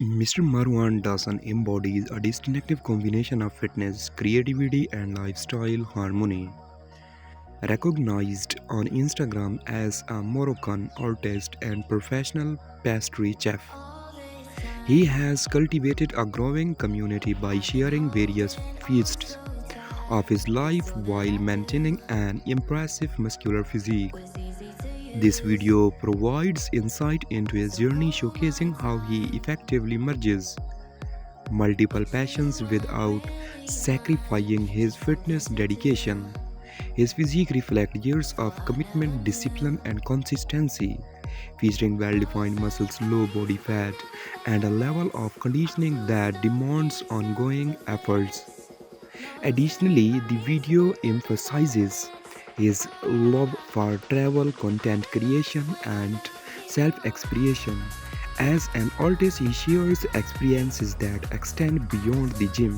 Mr. Marouane Dawson embodies a distinctive combination of fitness, creativity, and lifestyle harmony. Recognized on Instagram as a Moroccan artist and professional pastry chef, he has cultivated a growing community by sharing various feats of his life while maintaining an impressive muscular physique. This video provides insight into his journey showcasing how he effectively merges multiple passions without sacrificing his fitness dedication. His physique reflects years of commitment, discipline, and consistency, featuring well defined muscles, low body fat, and a level of conditioning that demands ongoing efforts. Additionally, the video emphasizes his love for travel, content creation, and self expression. As an artist, he shares experiences that extend beyond the gym,